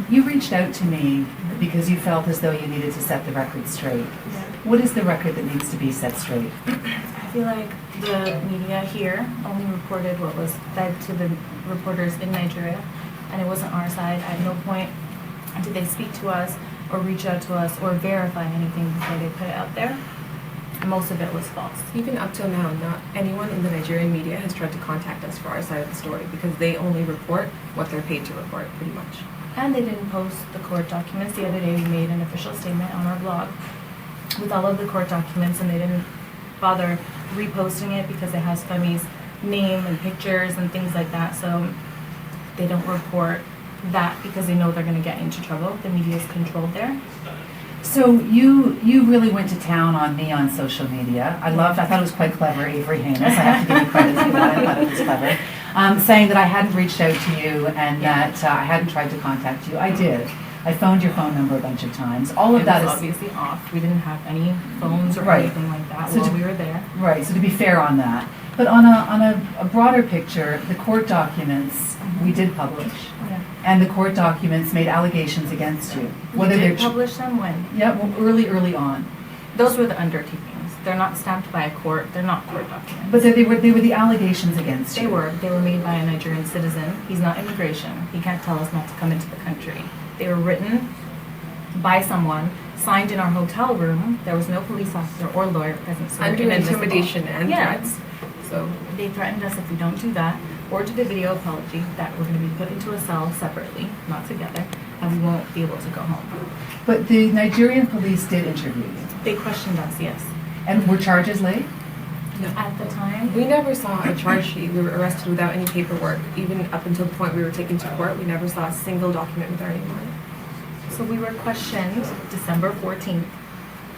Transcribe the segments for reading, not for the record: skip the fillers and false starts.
You reached out to me because you felt as though you needed to set the record straight. Yeah. What is the record that needs to be set straight? I feel like the media here only reported what was fed to the reporters in Nigeria, and it wasn't our side. At no point did they speak to us or reach out to us or verify anything before they put it out there. Most of it was false. Even up till now, not anyone in the Nigerian media has tried to contact us for our side of the story because they only report what they're paid to report, pretty much. And they didn't post the court documents. The other day we made an official statement on our blog with all of the court documents, and they didn't bother reposting it because it has Femi's name and pictures and things like that. So they don't report that because they know they're going to get into trouble. The media is controlled there. So you really went to town on me on social media. I thought it was quite clever, Avery Haines. I have to give you credit for that. I thought it was clever. Saying that I hadn't reached out to you and that I hadn't tried to contact you. I did. I phoned your phone number a bunch of times. All of that is obviously off. We didn't have any phones or Right. anything like that So while to- we were there. right. So to be fair on that, but on a broader picture, the court documents we did publish, Yeah. and the court documents made allegations against you. We did publish them when? Yeah, well, early on. Those were the undertakings. They're not stamped by a court. They're not court documents. But they were the allegations against you. They were made by a Nigerian citizen. He's not immigration. He can't tell us not to come into the country. They were written by someone, signed in our hotel room. There was no police officer or lawyer present. So Under we're invisible. intimidation and Yeah. threats. So They threatened us if we don't do that or do the video apology that we're going to be put into a cell separately, not together, and we won't be able to go home. But the Nigerian police did interview you. They questioned us, yes. And were charges laid? At the time, we never saw a charge sheet. We were arrested without any paperwork. Even up until the point we were taken to court, we never saw a single document with our name on it. so we were questioned December 14th.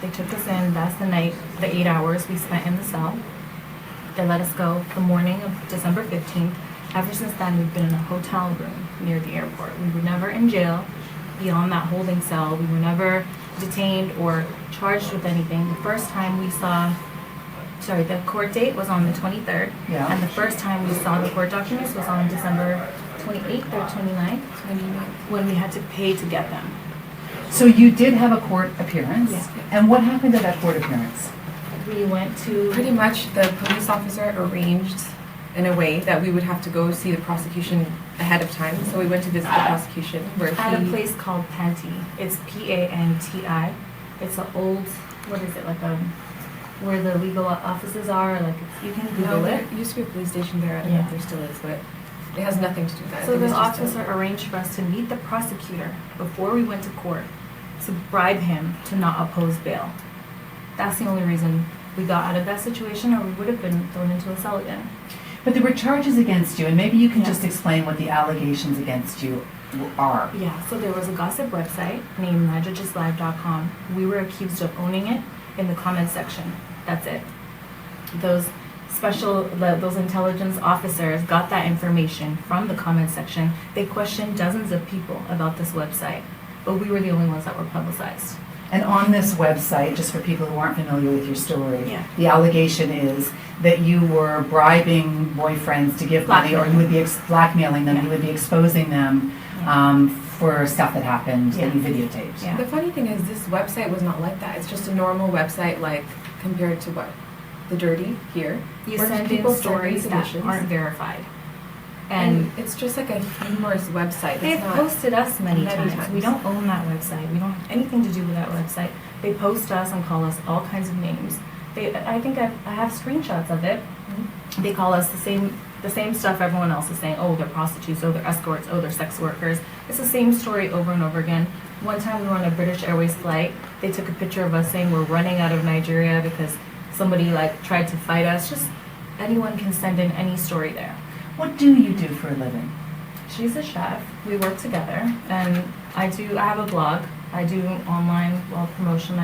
They took us in. That's the night, the 8 hours we spent in the cell. They let us go the morning of December 15th. Ever since then, we've been in a hotel room near the airport. We were never in jail beyond that holding cell. We were never detained or charged with anything. The first time we saw, the court date was on the 23rd. Yeah. And the first time we saw the court documents was on December 28th or 29th, 29. when we had to pay to get them. So you did have a court appearance. Yeah. And what happened at that court appearance? We went to... Pretty much the police officer arranged in a way that we would have to go see the prosecution ahead of time. So we went to visit the prosecution where at a place called Panti. It's Panti. It's an old, what is it, like where the legal offices are? Like you can Google No, it. there used to be a police station there. I don't know if there still is, but it has nothing to do with that. So It was the just a- officer arranged for us to meet the prosecutor before we went to court to bribe him to not oppose bail. That's the only reason we got out of that situation, or we would have been thrown into a cell again. But there were charges against you, and maybe you can Yeah. just explain what the allegations against you are. Yeah, so there was a gossip website named NigerJustLive.com. We were accused of owning it in the comments section. That's it. Those those intelligence officers got that information from the comments section. They questioned dozens of people about this website, but we were the only ones that were publicized. And on this website, just for people who aren't familiar with your story, Yeah. the allegation is that you were bribing boyfriends to give money, or you would be blackmailing them, Yeah. you would be exposing them Yeah. For stuff that happened that you Yeah. videotaped. Yeah. The funny thing is this website was not like that. It's just a normal website like compared to what? The Dirty here. You where send people in send in stories that submissions. aren't verified. And it's just like a humorous website. They've It's not, posted us many Many times. times. We don't own that website. We don't have anything to do with that website. They post us and call us all kinds of names. I think I have screenshots of it. They call us the same stuff everyone else is saying. Oh, they're prostitutes. Oh, they're escorts. Oh, they're sex workers. It's the same story over and over again. One time we were on a British Airways flight. They took a picture of us saying we're running out of Nigeria because somebody tried to fight us. Just anyone can send in any story there. What do you do for a living? She's a chef. We work together, and I have a blog. I do online promotion.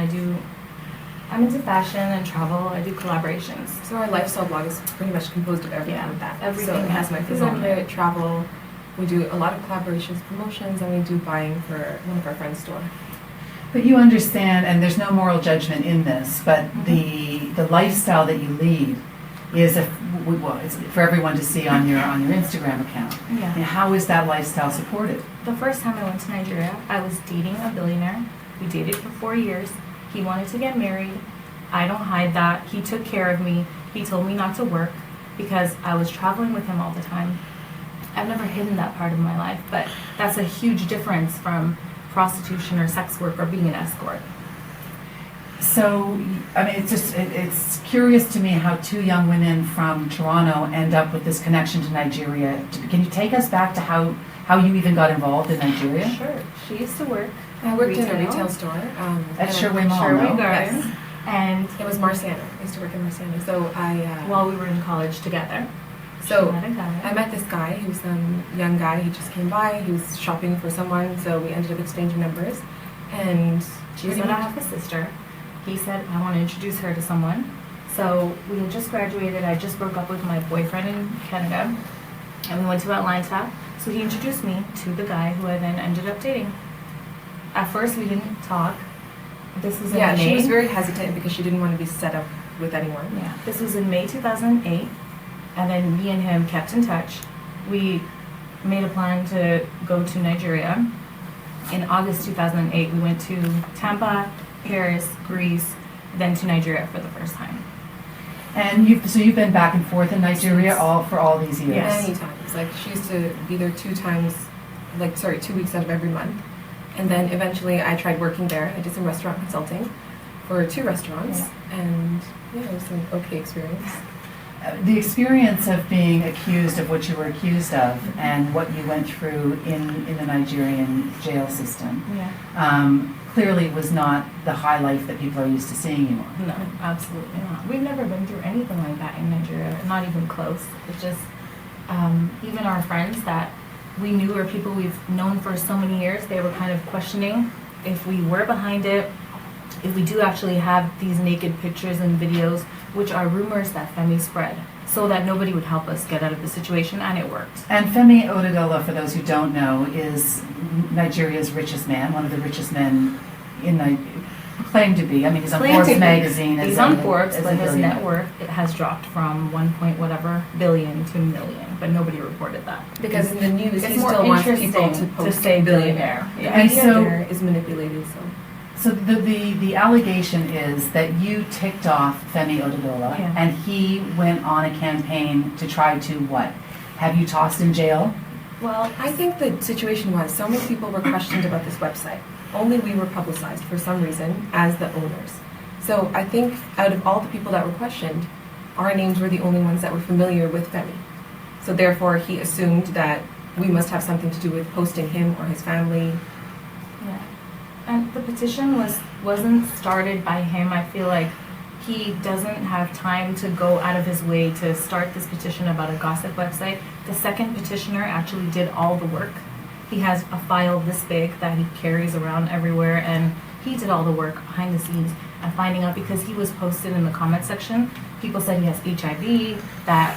I'm into fashion and travel. I do collaborations. so our lifestyle blog is pretty much composed of everything Yeah, with that. everything so it has my is food on on there. it, travel. We do a lot of collaborations, promotions, and we do buying for one of our friends' store. But you understand, and there's no moral judgment in this, but the lifestyle that you lead is well, it's for everyone to see on your Instagram account. Yeah. And how is that lifestyle supported? The first time I went to Nigeria, I was dating a billionaire. We dated for 4 years. He wanted to get married. I don't hide that. He took care of me. He told me not to work because I was traveling with him all the time. I've never hidden that part of my life, but that's a huge difference from prostitution or sex work or being an escort. So, I mean, it's curious to me how two young women from Toronto end up with this connection to Nigeria. Can you take us back to how you even got involved in Nigeria? Sure. She used to work I worked in a retail store. At Sherway Mall, Sherway no? Gardens. Yes. And It was Marciana. I used to work in Marciana. So while we were in college together, so she met a guy. I met this guy. He was some young guy. He just came by. He was shopping for someone. So we ended up exchanging numbers. And She said, I have a sister. He said, I want to introduce her to someone. So we had just graduated. I just broke up with my boyfriend in Canada. And we went to Atlanta. So he introduced me to the guy who I then ended up dating. At first, we didn't talk. This was in yeah, May. she was very hesitant because she didn't want to be set up with anyone. Yeah, this was in May 2008. And then me and him kept in touch. We made a plan to go to Nigeria. In August 2008, we went to Tampa, Paris, Greece, then to Nigeria for the first time. And you've been back and forth in Nigeria for all these years. Yes. Many times. Like she used to be there 2 weeks out of every month. And then eventually I tried working there. I did some restaurant consulting for 2 restaurants. Yeah. And yeah, it was an okay experience. The experience of being accused of what you were accused of and what you went through in the Nigerian jail system Yeah. clearly was not the high life that people are used to seeing you on. No, absolutely not. We've never been through anything like that in Nigeria, not even close. It's just, even our friends that we knew or people we've known for so many years, they were kind of questioning if we were behind it, if we do actually have these naked pictures and videos, which are rumors that Femi spread, so that nobody would help us get out of the situation, and it worked. And Femi Otedola, for those who don't know, is Nigeria's richest man, one of the richest men claimed to be. I mean, he's on Forbes magazine. He's on Forbes, but his net worth has dropped from 1 point whatever billion to million, but nobody reported that. Because in the news, It's he more still wants interesting people to post say billionaire. billionaire. The And media so- there is manipulated, so. So the allegation is that you ticked off Femi Otedola, Yeah. and he went on a campaign to try to what? Have you tossed in jail? Well, I think the situation was so many people were questioned about this website. Only we were publicized for some reason as the owners. So I think out of all the people that were questioned, our names were the only ones that were familiar with Femi. So therefore, he assumed that we must have something to do with posting him or his family. Yeah. And the petition wasn't started by him. I feel like he doesn't have time to go out of his way to start this petition about a gossip website. The second petitioner actually did all the work. He has a file this big that he carries around everywhere, and he did all the work behind the scenes and finding out, because he was posted in the comment section. People said he has HIV, that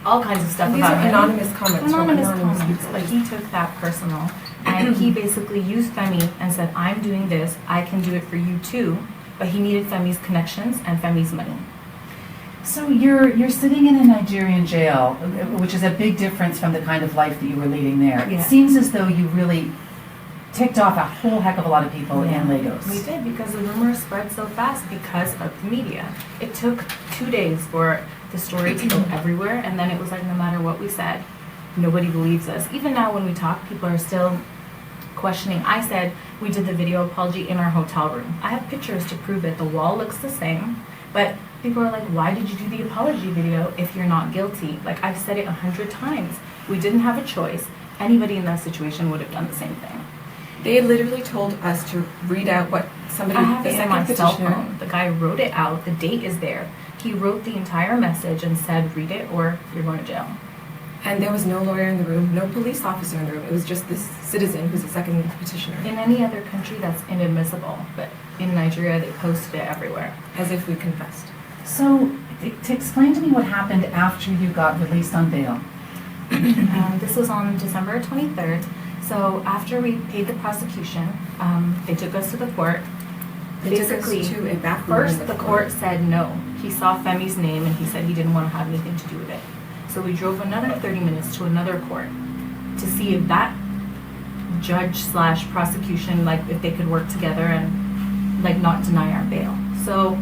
all kinds of stuff And these about are him. anonymous comments from Anonymous anonymous comments, people. but he took that personal. And he basically used Femi and said, I'm doing this, I can do it for you too. But he needed Femi's connections and Femi's money. So you're sitting in a Nigerian jail, which is a big difference from the kind of life that you were leading there. Yeah. It seems as though you really ticked off a whole heck of a lot of people in Lagos. We did, because the rumors spread so fast because of the media. It took 2 days for the story to go everywhere, and then it was like, no matter what we said, nobody believes us. Even now when we talk, people are still questioning. I said we did the video apology in our hotel room. I have pictures to prove it. The wall looks the same, but people are like, why did you do the apology video if you're not guilty? Like, I've said it 100 times. We didn't have a choice. Anybody in that situation would have done the same thing. They literally told us to read out what somebody, I have the it in second my cell petitioner, phone. The guy wrote it out. The date is there. He wrote the entire message and said, read it or you're going to jail. and there was no lawyer in the room, no police officer in the room. It was just this citizen who's the second petitioner. In any other country, that's inadmissible. But in Nigeria, they posted it everywhere. As if we confessed. So to explain to me what happened after you got released on bail. This was on December 23rd. So after we paid the prosecution, they took us to the court. They took us Basically, to a back room in first the court said no. he saw Femi's name and he said he didn't want to have anything to do with it. So we drove another 30 minutes to another court to see if that judge slash prosecution, like if they could work together and like not deny our bail. So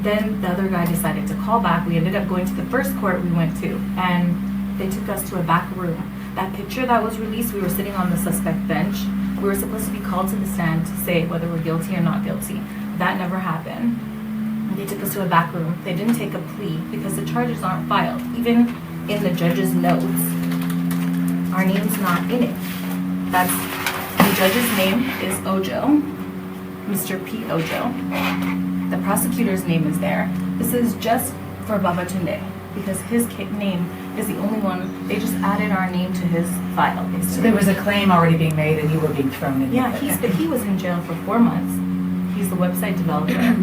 then the other guy decided to call back. We ended up going to the first court we went to, and they took us to a back room. That picture that was released, we were sitting on the suspect bench. We were supposed to be called to the stand to say whether we're guilty or not guilty. That never happened. They took us to a back room. They didn't take a plea because the charges aren't filed. Even in the judge's notes, our name's not in it. That's, the judge's name is Ojo, Mr. P. Ojo. The prosecutor's name is there. This is just for Babatunde because his name is the only one. They just added our name to his file. So there was a claim already being made and you were being thrown in. Yeah, he was in jail for 4 months. He's the website developer.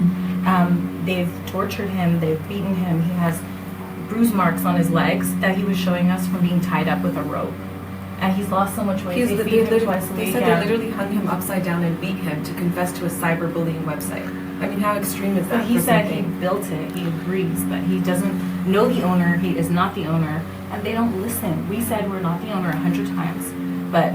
They've tortured him. They've beaten him. He has bruise marks on his legs that he was showing us from being tied up with a rope. And he's lost so much weight. They feed him twice a week. They said they literally hung him upside down and beat him to confess to a cyberbullying website. I mean, how extreme is that? But he said he built it. He agrees, but he doesn't know the owner. He is not the owner, and they don't listen. We said we're not the owner 100 times, but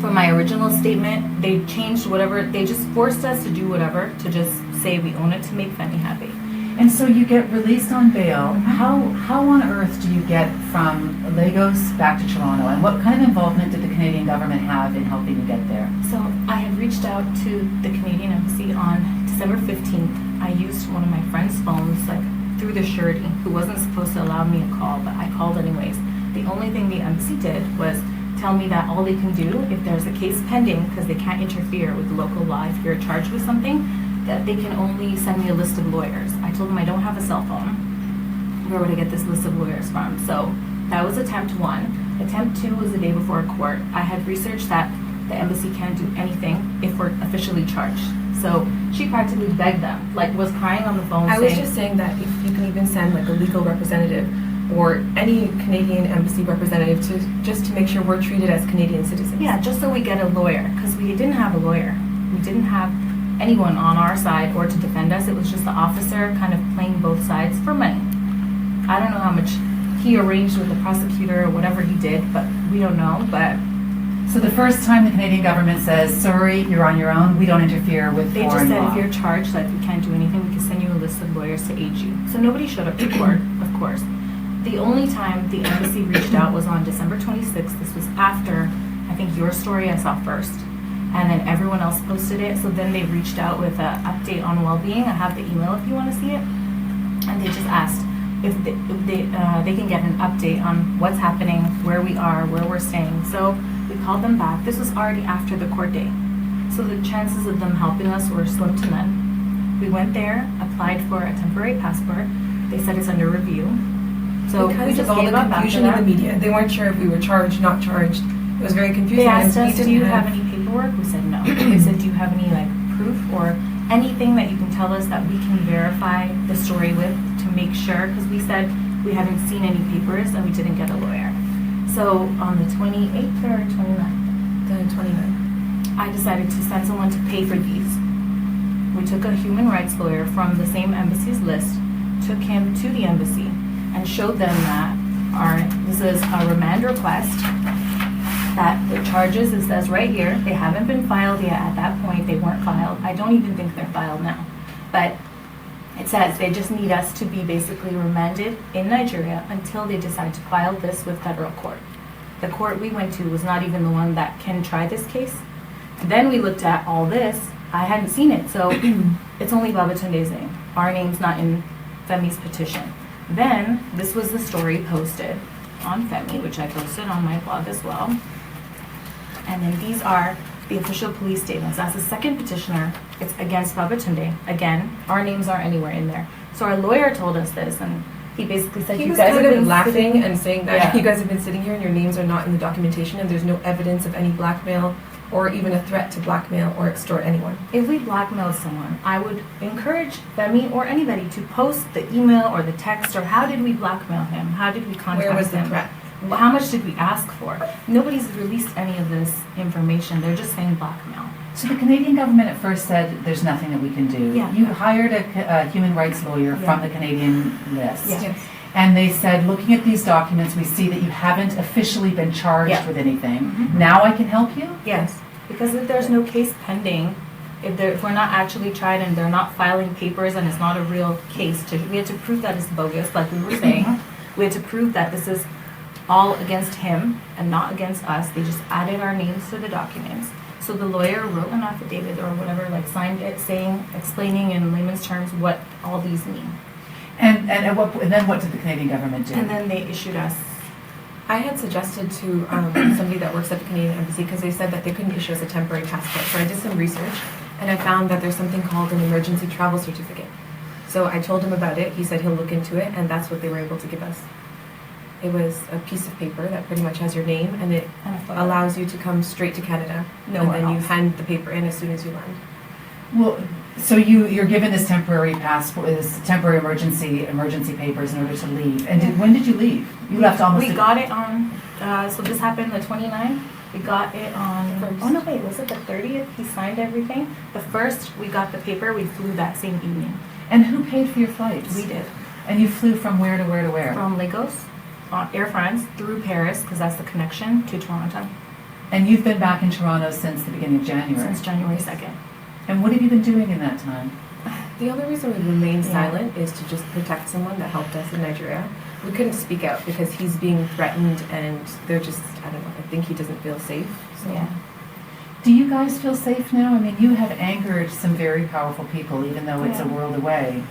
for my original statement, they changed whatever. They just forced us to do whatever to just say we own it to make Femi happy. And so you get released on bail. How on earth do you get from Lagos back to Toronto? And what kind of involvement did the Canadian government have in helping you get there? So I had reached out to the Canadian Embassy on December 15th. I used one of my friend's phones, like through the surety, who wasn't supposed to allow me a call, but I called anyways. The only thing the embassy did was tell me that all they can do, if there's a case pending, because they can't interfere with local law if you're charged with something, that they can only send me a list of lawyers. I told them I don't have a cell phone. Where would I get this list of lawyers from? So that was attempt 1. Attempt 2 was the day before court. I had researched that the embassy can't do anything if we're officially charged. So she practically begged them, like was crying on the phone I was just saying that if you can even send like a legal representative or any Canadian embassy representative to make sure we're treated as Canadian citizens. Yeah, just so we get a lawyer, because we didn't have a lawyer. We didn't have anyone on our side or to defend us. It was just the officer kind of playing both sides for money. I don't know how much he arranged with the prosecutor or whatever he did, but we don't know. But So the first time the Canadian government says, sorry, you're on your own, we don't interfere with they just foreign said law. if you're charged, like we can't do anything, we can send you a list of lawyers to aid you. So nobody showed up to court, of course. The only time the embassy reached out was on December 26th. This was after, I think, your story I saw first. And then everyone else posted it. So then they reached out with an update on well-being. I have the email if you want to see it. And they just asked if they can get an update on what's happening, where we are, where we're staying. So we called them back. This was already after the court date. So the chances of them helping us were slim to none. We went there, applied for a temporary passport. They said it's under review. So because we just of all gave the up after confusion in that. the media, they weren't sure if we were charged, not charged. It was very confusing. They asked and we us, do didn't you have any paperwork? We said no. They said, do you have any like proof or anything that you can tell us that we can verify the story with to make sure? Because we said we haven't seen any papers and we didn't get a lawyer. So on the 28th or 29th? The 29th. I decided to send someone to pay for these. We took a human rights lawyer from the same embassy's list, took him to the embassy, and showed them that this is a remand request, that the charges, it says right here, they haven't been filed yet. At that point, they weren't filed. I don't even think they're filed now. But it says they just need us to be basically remanded in Nigeria until they decide to file this with federal court. The court we went to was not even the one that can try this case. Then we looked at all this. I hadn't seen it, so it's only Babatunde's name. Our name's not in Femi's petition. Then, this was the story posted on Femi, which I posted on my blog as well. And then these are the official police statements. As the second petitioner, it's against Babatunde. Again, our names aren't anywhere in there. So our lawyer told us this, and he basically said, He you was guys kind have of been laughing sitting- and saying that Yeah. you guys have been sitting here and your names are not in the documentation and there's no evidence of any blackmail or even a threat to blackmail or extort anyone. If we blackmailed someone, I would encourage Femi or anybody to post the email or the text or how did we blackmail him? How did we contact him? Where was the threat? How much did we ask for? Nobody's released any of this information. They're just saying blackmail. So the Canadian government at first said there's nothing that we can do. Yeah. You hired a human rights lawyer from the Canadian list. Yeah. Yes. And they said, looking at these documents, we see that you haven't officially been charged Yeah. with anything. Mhm. Now I can help you? Yes, because if there's no case pending, if we're not actually tried and they're not filing papers and it's not a real case, we had to prove that it's bogus, like we were saying. We had to prove that this is all against him and not against us. They just added our names to the documents. So the lawyer wrote an affidavit or whatever, like signed it, explaining in layman's terms what all these mean. And then what did the Canadian government do? And then they issued us. I had suggested to somebody that works at the Canadian Embassy, because they said that they couldn't issue us a temporary passport. So I did some research, and I found that there's something called an emergency travel certificate. So I told him about it. He said he'll look into it, and that's what they were able to give us. It was a piece of paper that pretty much has your name, and it And a photo. allows you to come straight to Canada. Nowhere and then you else. hand the paper in as soon as you land. Well, so you're given this temporary passport, this temporary emergency papers in order to leave. And when did you leave? You left almost. We got it on, so this happened the 29th. We got it on, First. oh no, wait, was it the 30th? He signed everything. The first, we got the paper, we flew that same evening. And who paid for your flights? We did. And you flew from where to where to where? From Lagos, on Air France, through Paris, because that's the connection, to Toronto, And you've been back in Toronto since the beginning of January. since January 2nd. And what have you been doing in that time? The only reason we remained Yeah. silent is to just protect someone that helped us in Nigeria. We couldn't speak out because he's being threatened, and they're just, I don't know, I think he doesn't feel safe. So. Yeah. Do you guys feel safe now? I mean, you have angered some very powerful people, even though it's a Yeah. world away.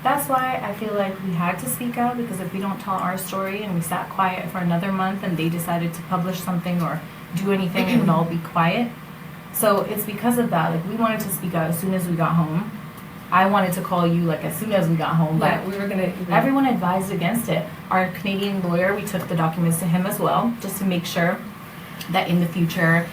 That's why I feel like we had to speak out, because if we don't tell our story and we sat quiet for another month and they decided to publish something or do anything, it would all be quiet. So it's because of that. Like, we wanted to speak out as soon as we got home. I wanted to call you like as soon as we got home, but Yeah, we were gonna. everyone advised against it. Our Canadian lawyer, we took the documents to him as well, just to make sure that in the future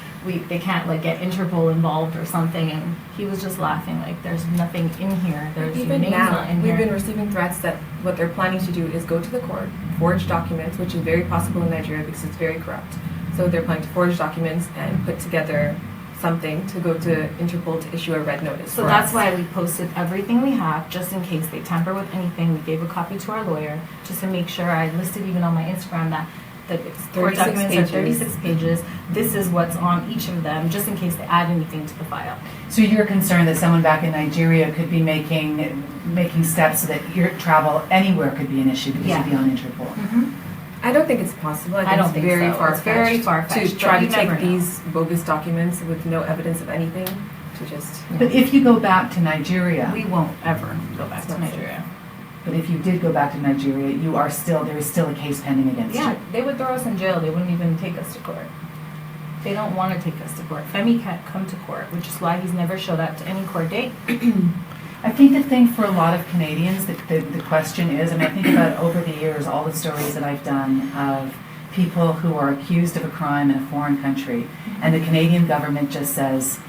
they can't like get Interpol involved or something. And he was just laughing like, "There's nothing in here. There's your Even name's now, not in we've here." been receiving threats that what they're planning to do is go to the court, forge documents, which is very possible in Nigeria because it's very corrupt. So they're planning to forge documents and put together something to go to Interpol to issue a red notice. So for that's us. why we posted everything we have, just in case they tamper with anything. We gave a copy to our lawyer, just to make sure. I listed even on my Instagram that the court 36 documents are pages. 36 pages. This is what's on each of them, just in case they add anything to the file. So you're concerned that someone back in Nigeria could be making steps so that your travel anywhere could be an issue because Yeah. you'd be on Interpol. I don't think it's possible. I don't it's think very so. far It's very to far-fetched, try but to you never take know. these bogus documents with no evidence of anything to just. But if you go back to Nigeria, We won't ever go back to That's not Nigeria. but if you did go back to Nigeria, there is still a case pending against Yeah, you. they would throw us in jail. They wouldn't even take us to court. They don't want to take us to court. Femi can't come to court, which is why he's never showed up to any court date. I think the thing for a lot of Canadians, the question is, I mean, I think about over the years, all the stories that I've done of people who are accused of a crime in a foreign country, and the Canadian government just says,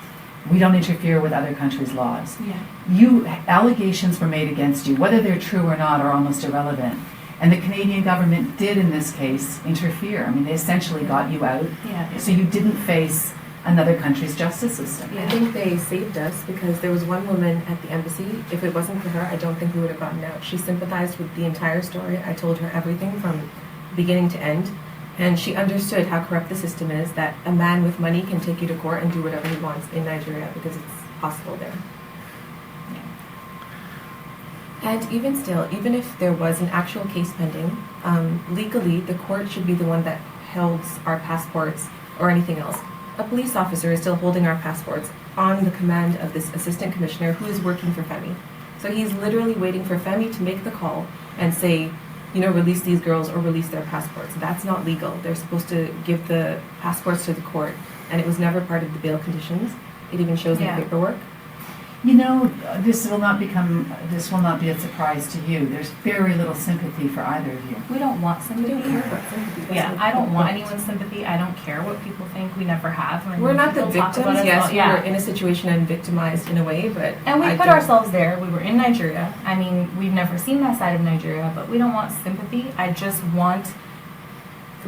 we don't interfere with other countries' laws. Yeah. Allegations were made against you, whether they're true or not are almost irrelevant. And the Canadian government did, in this case, interfere. I mean, they essentially got you out, Yeah. so you didn't face another country's justice system. I think they saved us because there was one woman at the embassy. If it wasn't for her, I don't think we would have gotten out. She sympathized with the entire story. I told her everything from beginning to end. And she understood how corrupt the system is, that a man with money can take you to court and do whatever he wants in Nigeria because it's possible there. And even still, even if there was an actual case pending, legally the court should be the one that holds our passports or anything else. A police officer is still holding our passports on the command of this assistant commissioner who is working for Femi. So he's literally waiting for Femi to make the call and say, release these girls or release their passports. That's not legal. They're supposed to give the passports to the court, and it was never part of the bail conditions. It even shows in the paperwork. This will not be a surprise to you. There's very little sympathy for either of you. We don't want We sympathy. don't care about sympathy. That's Yeah, the I don't want point. anyone's sympathy. I don't care what people think. We never have. And We're not the people talk about victims. us Yes, all- we were in a situation and victimized in a way, but And we I put don't- ourselves there. We were in Nigeria. I mean, we've never seen that side of Nigeria, but we don't want sympathy. I just want,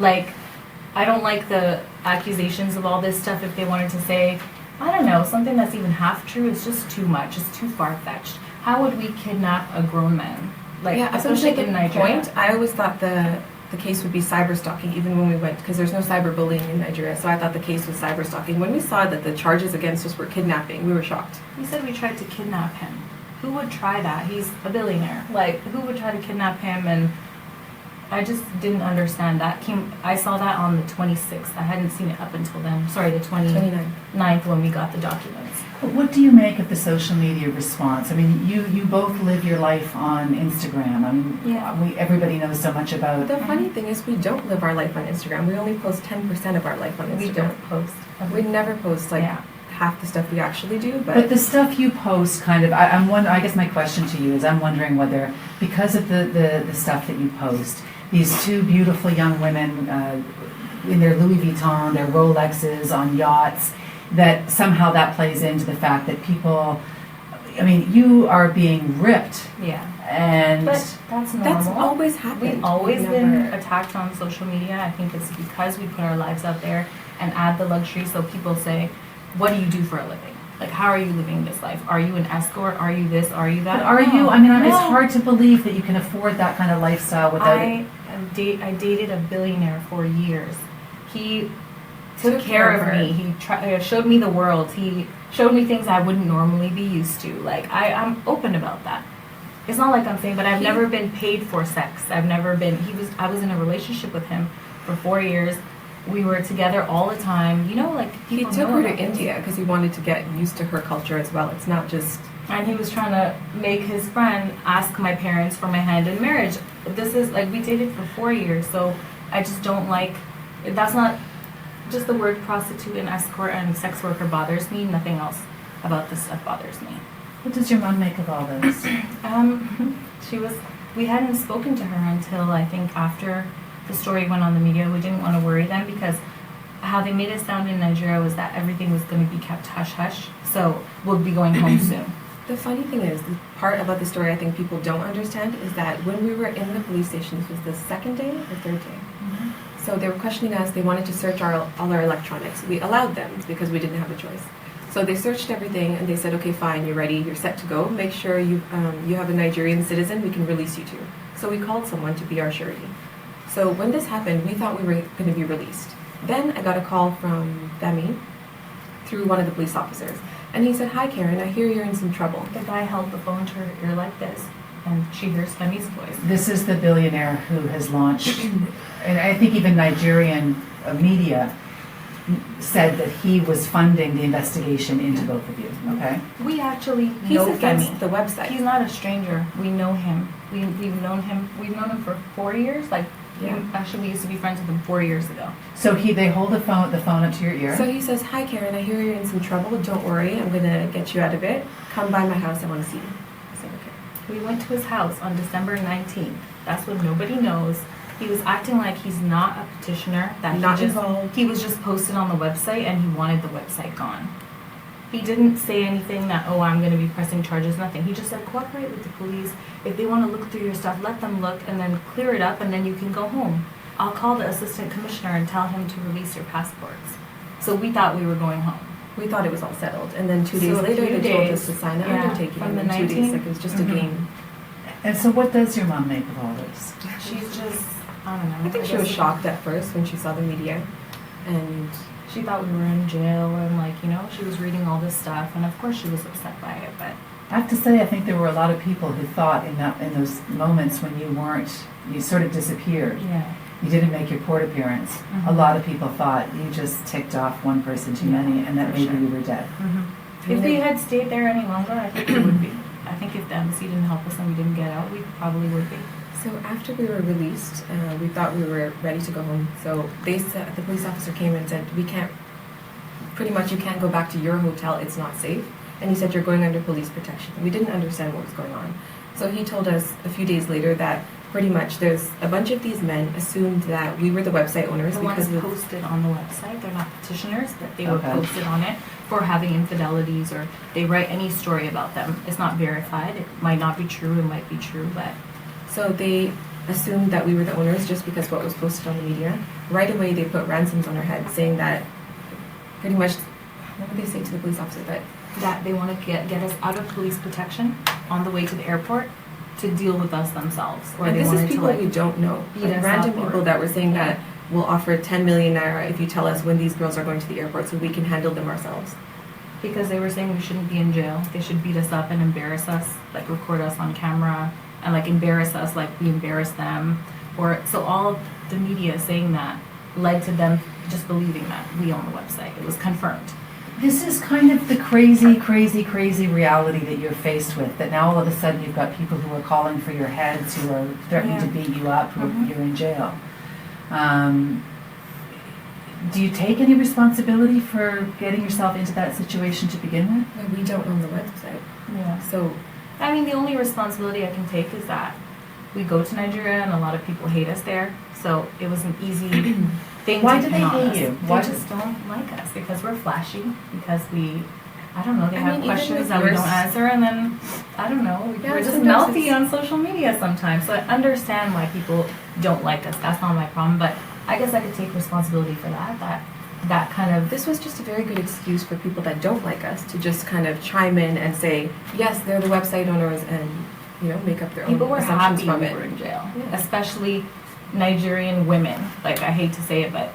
I don't like the accusations of all this stuff. If they wanted to say, I don't know, something that's even half true is just too much. It's too far-fetched. How would we kidnap a grown man? Like, yeah, especially at in the Nigeria. point, I always thought the case would be cyber stalking, even when we went, because there's no cyberbullying in Nigeria, so I thought the case was cyber stalking. When we saw that the charges against us were kidnapping, we were shocked. You said we tried to kidnap him. Who would try that? He's a billionaire. Like, who would try to kidnap him? And I just didn't understand that. I saw that on the 26th. I hadn't seen it up until then. Sorry, the 29th when we got the documents. But what do you make of the social media response? I mean, you both live your life on Instagram. I mean, Yeah. everybody knows so much about. The funny thing is we don't live our life on Instagram. We only post 10% of our life on Instagram. We don't post. We never post like Yeah. half the stuff we actually do, But the stuff you post, kind of, I guess my question to you is, I'm wondering whether, because of the stuff that you post, these two beautiful young women in their Louis Vuitton, their Rolexes, on yachts, that somehow that plays into the fact that people, I mean, you are being ripped, Yeah. and But that's normal. that's always happened. We've always We've been never- attacked on social media. I think it's because we put our lives out there and add the luxury so people say, what do you do for a living? Like, how are you living this life? Are you an escort? Are you this? Are you that? but are you, I mean, it's No. hard to believe that you can afford that kind of lifestyle without it. I dated a billionaire for years. He took care of me. He showed me the world. He showed me things I wouldn't normally be used to. Like, I'm open about that. It's not like I'm saying, but I've never been paid for sex. I've never been, I was in a relationship with him for 4 years. We were together all the time. You know, like, He people took know her to about this. India because he wanted to get used to her culture as well. It's not just And he was trying to make his friend ask my parents for my hand in marriage. This is, like, we dated for 4 years, so I just don't like, that's not, just the word prostitute and escort and sex worker bothers me. Nothing else about this stuff bothers me. What does your mom make of all this? We hadn't spoken to her until I think after the story went on the media. We didn't want to worry them because how they made it sound in Nigeria was that everything was going to be kept hush-hush, so we'll be going home soon. The funny thing is, the part about the story I think people don't understand is that when we were in the police station, this was the second day or third day. So they were questioning us. They wanted to search all our electronics. We allowed them because we didn't have a choice. So they searched everything and they said, okay, fine, you're ready, you're set to go. Make sure you have a Nigerian citizen we can release you to. So we called someone to be our surety. So when this happened, we thought we were going to be released. Then I got a call from Femi through one of the police officers. And he said, hi Karen, I hear you're in some trouble. The guy held the phone to her ear like this, and she hears Femi's voice. This is the billionaire who has launched, and I think even Nigerian media said that he was funding the investigation into both of you, okay? We actually He's know against Femi. the website. He's not a stranger. We know him. We've known him. We've known him for 4 years. Like, Yeah. we used to be friends with him 4 years ago. So they hold the phone up to your ear. So he says, hi Karen, I hear you're in some trouble. Don't worry, I'm going to get you out of it. Come by my house, I want to see you. I said, okay. We went to his house on December 19th. That's when nobody knows. He was acting like he's not a petitioner. That Not he involved. He was just posted on the website and he wanted the website gone. He didn't say anything that, oh, I'm going to be pressing charges, nothing. He just said, cooperate with the police. If they want to look through your stuff, let them look and then clear it up and then you can go home. I'll call the assistant commissioner and tell him to release your passports. So we thought we were going home. We thought it was all settled. And then 2 So days a later, few they told days, us to sign an yeah, undertaking. from And the then 2 days, 19th. like it was just Mhm. a game. And so what does your mom make of all this? She's just, I don't know. I think she was shocked at first when she saw the media. And She thought we were in jail and, like, you know, she was reading all this stuff and of course she was upset by it, but I have to say, I think there were a lot of people who thought in those moments when you sort of disappeared, yeah. you didn't make your court appearance, Mhm. a lot of people thought you just ticked off one person too Yeah, many and that for maybe sure. you were dead. If we had stayed there any longer, I think we would be. I think if the embassy didn't help us and we didn't get out, we probably would be. so after we were released, we thought we were ready to go home. So they said, the police officer came and said, pretty much you can't go back to your hotel, it's not safe. And he said, you're going under police protection. We didn't understand what was going on. So he told us a few days later that pretty much there's a bunch of these men assumed that we were the website owners The ones because of posted on the website, they're not petitioners, but they were Okay. posted on it for having infidelities or they write any story about them. It's not verified. It might not be true, it might be true, but So they assumed that we were the owners just because what was posted on the media. Right away, they put ransoms on our head, saying that pretty much What would they say to the police officer? That they want to get us out of police protection on the way to the airport to deal with us themselves. Or And they this is wanted people to, like, we don't know. beat Like us random up or- people that were saying Yeah. that we'll offer 10 million naira if you tell us when these girls are going to the airport so we can handle them ourselves. because they were saying we shouldn't be in jail. They should beat us up and embarrass us, like record us on camera and like embarrass us like we embarrassed them. Or so all of the media saying that led to them just believing that we own the website. It was confirmed. This is kind of the crazy reality that you're faced with, that now all of a sudden you've got people who are calling for your heads, who are threatening to beat you up, who Mhm. you're in jail. Do you take any responsibility for getting yourself into that situation to begin with? But we don't own the website. Yeah. So I mean, the only responsibility I can take is that we go to Nigeria and a lot of people hate us there. So it was an easy thing Why to do pin they on hate us. you? They Why just don't like us because we're flashy, because I don't know, they I have mean, even questions with that we yours- don't answer, and then, I don't know, Yeah, we're just sometimes melty it's- on social media sometimes. So I understand why people don't like us. That's not my problem, but I guess I could take responsibility for that kind of. this was just a very good excuse for people that don't like us to just kind of chime in and say, yes, they're the website owners, and make up their own People were assumptions happy from we it. were in jail, Yeah. especially Nigerian women. Like, I hate to say it, but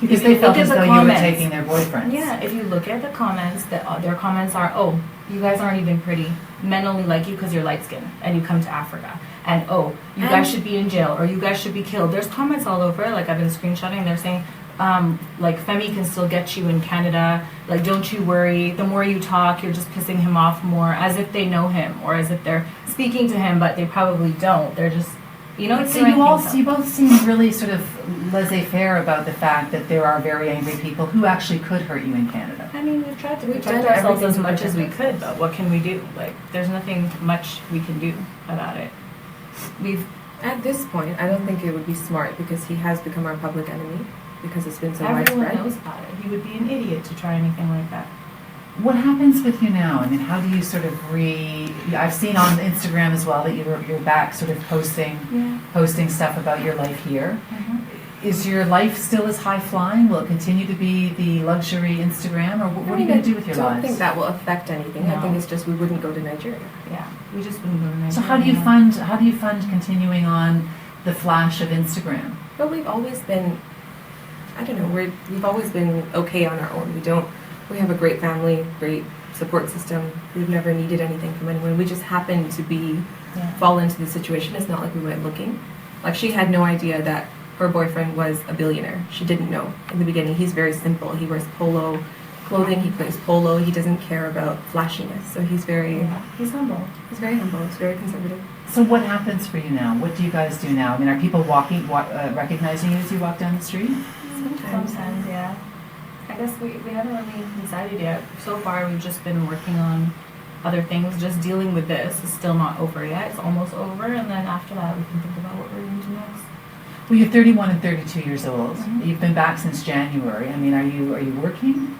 Because if you they felt look as at though the you were comments- taking their boyfriends. Yeah, if you look at the comments, their comments are, oh, you guys aren't even pretty. Men only like you because you're light skinned and you come to Africa. And oh, you guys should be in jail or you guys should be killed. There's comments all over. Like, I've been screenshotting. They're saying, like, Femi can still get you in Canada. Like, don't you worry. The more you talk, you're just pissing him off more, as if they know him or as if they're speaking to him, but they probably don't. They're just, it's So doing you both seem really sort of laissez-faire about the fact that there are very angry people who actually could hurt you in Canada. I mean, we've tried to We've protect done ourselves everything as to much as we protect could, but what can we do? Like, there's nothing much we can do about it. At this point, I don't think it would be smart because he has become our public enemy because it's been so Everyone widespread. knows about it. He would be an idiot to try anything like that. What happens with you now? I mean, how do you sort of I've seen on Instagram as well that you're back sort of posting stuff about your life here. Is your life still as high-flying? Will it continue to be the luxury Instagram, or what are you going to do with your I don't lives? think that will affect anything. I No. think it's just we wouldn't go to Nigeria. Yeah, we just wouldn't go to Nigeria. So how do you fund continuing on the flash of Instagram? But we've always been, I don't know, we've always been okay on our own. We have a great family, great support system. We've never needed anything from anyone. We just happened to fall into the situation. It's not like we went looking. Like, she had no idea that her boyfriend was a billionaire. She didn't know in the beginning. He's very simple. He wears polo clothing. He plays polo. He doesn't care about flashiness. So he's very He's humble. He's very humble. He's very conservative. So what happens for you now? What do you guys do now? I mean, are people recognizing you as you walk down the street? Sometimes, yeah. I guess we haven't really decided yet. So far, we've just been working on other things. Just dealing with this is still not over yet. It's almost over, and then after that, we can think about what we're going to do next. Well, you're 31 and 32 years old. Mhm. You've been back since January. I mean, are you working?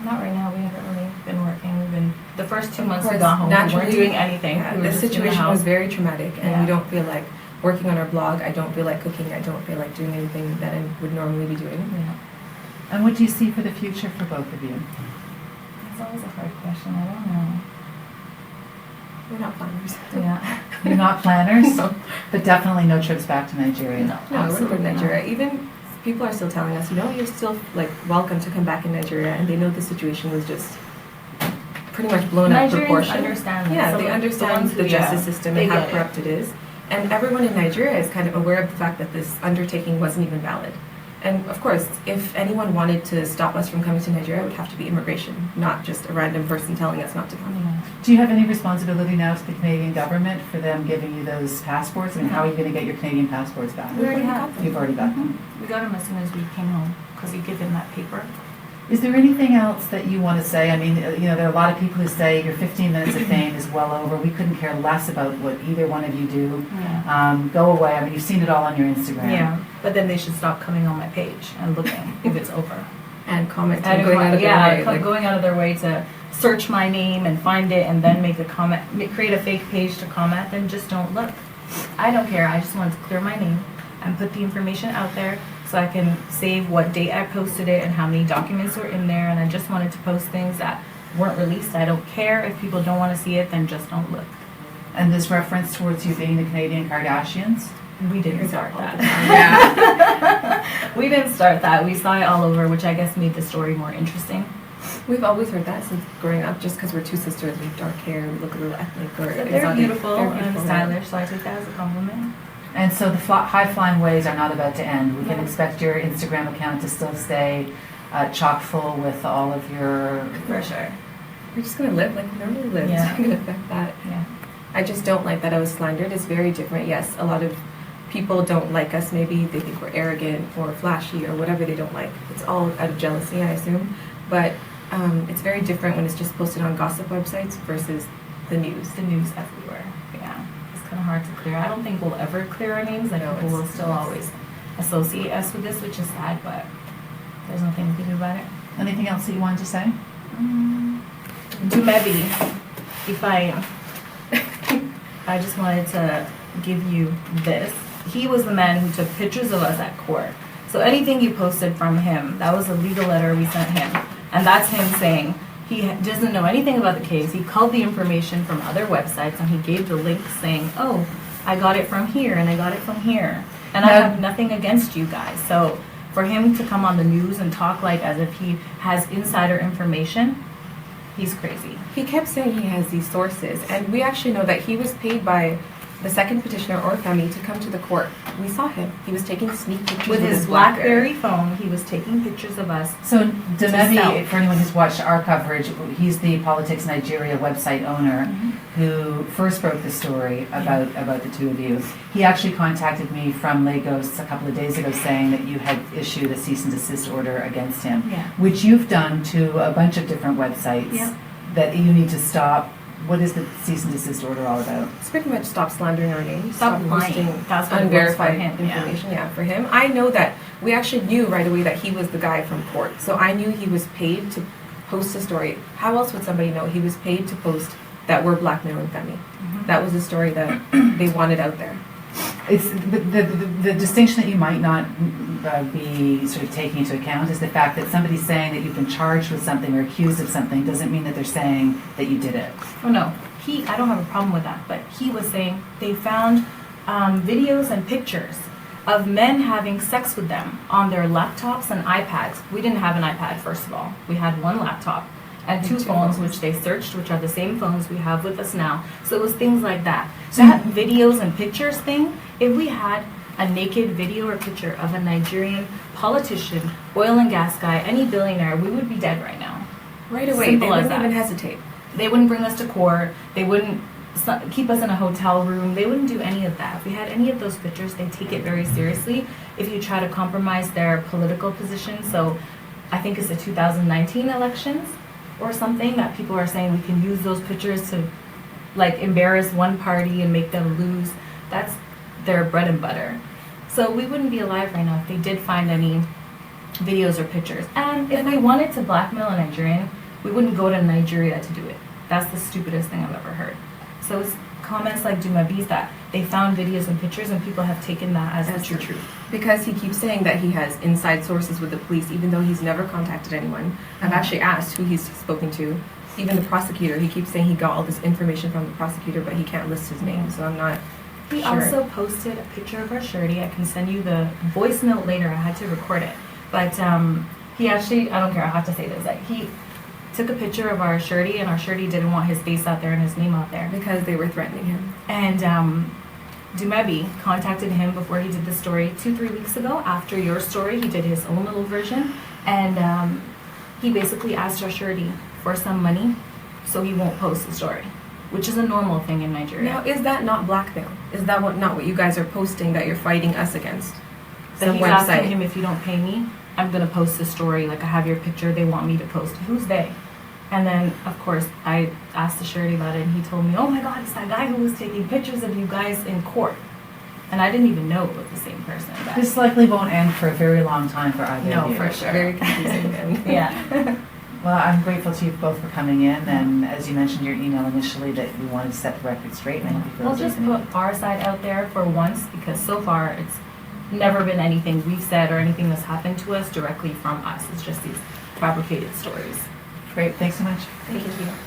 Not right now. We haven't really been working. We've been the first 2 Of months we course, got home. We weren't naturally, doing anything. Yeah, We were the just in the situation was house. very traumatic, and Yeah. we don't feel like working on our blog. I don't feel like cooking. I don't feel like doing anything that I would normally be doing. Yeah. And what do you see for the future for both of you? It's always a hard question. I don't know. We're not planners. Yeah. You're not planners, No. but definitely no trips back to Nigeria. No, No, we're going to absolutely not. Nigeria. Even people are still telling us, you're still like welcome to come back in Nigeria, and they know the situation was just pretty much blown out of Nigerians proportion. understand that. Yeah, Some they of understand ones the who- justice yeah, system they and how get it. corrupt it is, and everyone in Nigeria is kind of aware of the fact that this undertaking wasn't even valid. And of course, if anyone wanted to stop us from coming to Nigeria, it would have to be immigration, not just a random person telling us not to come. Yeah. Do you have any responsibility now to the Canadian government for them giving you those passports? I mean, how are you going to get your Canadian passports back? We already have them. You've already got them. We got them as soon as we came home because you give them that paper. Is there anything else that you want to say? I mean, there are a lot of people who say your 15 minutes of fame is well over. We couldn't care less about what either one of you do. Yeah. Go away. I mean, you've seen it all on your Instagram. Yeah, but then they should stop coming on my page and looking if it's over. And commenting, And going out of their way. Like, going out of their way to search my name and find it and then make a comment, create a fake page to comment, then just don't look. I don't care. I just want to clear my name and put the information out there so so I can save what date I posted it and how many documents were in there. And I just wanted to post things that weren't released. I don't care if people don't want to see it, then just don't look. And this reference towards you being the Canadian Kardashians? We didn't start that. Yeah. We didn't start that. We saw it all over, which I guess made the story more interesting. We've always heard that since growing up, just because we're two sisters, we have dark hair, we look a little ethnic or But exotic. they're beautiful and right? stylish, so I take that as a compliment. And so the high-flying ways are not about to end. We can No. expect your Instagram account to still stay chock full with all of your... For sure. We're just going to live like we normally live. Yeah. It's not going to affect that. Yeah. I just don't like that I was slandered. It's very different. Yes, a lot of people don't like us. Maybe they think we're arrogant or flashy or whatever they don't like. It's all out of jealousy, I assume. But it's very different when it's just posted on gossip websites versus the news. The news everywhere. Yeah. It's kind of hard to clear. I don't think we'll ever clear our names. Like, No, people will still always associate us with this, which is sad, but there's nothing we can do about it. Anything else that you wanted to say? Do maybe if I just wanted to give you this. He was the man who took pictures of us at court. So anything you posted from him, that was a legal letter we sent him. And that's him saying he doesn't know anything about the case. He called the information from other websites and he gave the links saying, oh, I got it from here and I got it from here. And I have nothing against you guys. So for him to come on the news and talk like as if he has insider information, he's crazy. He kept saying he has these sources, and we actually know that he was paid by the second petitioner or Femi to come to the court. We saw him. He was taking sneak pictures With his BlackBerry phone, he was taking pictures of us. So Demevi, sell. for anyone who's watched our coverage, he's the Politics Nigeria website owner who first broke the story about the two of you. He actually contacted me from Lagos a couple of days ago saying that you had issued a cease and desist order against him, Yeah. which you've done to a bunch of different websites Yeah. that you need to stop. What is the cease and desist order all about? It's pretty much stop slandering our name. Stop lying. posting That's what it was for unverified him, yeah. information. Yeah, for him. I know that we actually knew right away that he was the guy from court. So I knew he was paid to post a story. How else would somebody know he was paid to post that we're blackmailing Femi? That was the story that they wanted out there. It's the distinction that you might not be sort of taking into account is the fact that somebody's saying that you've been charged with something or accused of something doesn't mean that they're saying that you did it. Oh no, I don't have a problem with that, but he was saying they found videos and pictures of men having sex with them on their laptops and iPads. We didn't have an iPad, first of all. We had one laptop and two phones, which they searched, which are the same phones we have with us now. So it was things like that. So That videos and pictures thing, if we had a naked video or picture of a Nigerian politician, oil and gas guy, any billionaire, we would be dead right now. Right away. Simple They as wouldn't that. even hesitate. They wouldn't bring us to court. They wouldn't keep us in a hotel room. They wouldn't do any of that. If we had any of those pictures, they take it very seriously if you try to compromise their political position. So I think it's the 2019 elections or something that people are saying we can use those pictures to like embarrass one party and make them lose. That's their bread and butter. So we wouldn't be alive right now if they did find any videos or pictures. And if we wanted to blackmail a Nigerian, we wouldn't go to Nigeria to do it. That's the stupidest thing I've ever heard. So it's comments like Dumabi's that they found videos and pictures and people have taken that as the truth. Because he keeps saying that he has inside sources with the police, even though he's never contacted anyone. I've actually asked who he's spoken to. Even the prosecutor, he keeps saying he got all this information from the prosecutor, but he can't list his name, so I'm not He sure. also posted a picture of our shirty. I can send you the voice note later. I had to record it. But he actually, I don't care, I have to say this. Like, he took a picture of our shirty, and our shirty didn't want his face out there and his name out there. because they were threatening him. And Dumebi contacted him before he did the story 2-3 weeks ago. After your story, he did his own little version. And he basically asked our shirty for some money so he won't post the story, which is a normal thing in Nigeria. Now, is that not blackmail? Is that not what you guys are posting that you're fighting us against? So he's asking him, if you don't pay me, I'm going to post the story. Like, I have your picture. They want me to post. Who's they? And then, of course, I asked the surety about it, and he told me, oh my God, it's that guy who was taking pictures of you guys in court. And I didn't even know it was the same person. This likely won't end for a very long time for either No, of you. for sure. Very confusing. And Yeah. Well, I'm grateful to you both for coming in, and as you mentioned in your email initially that you wanted to set the record straight, and I hope you feel We'll the just same. put our side out there for once, because so far it's never been anything we've said or anything that's happened to us directly from us. It's just these fabricated stories. Great, thanks so much. Thank you.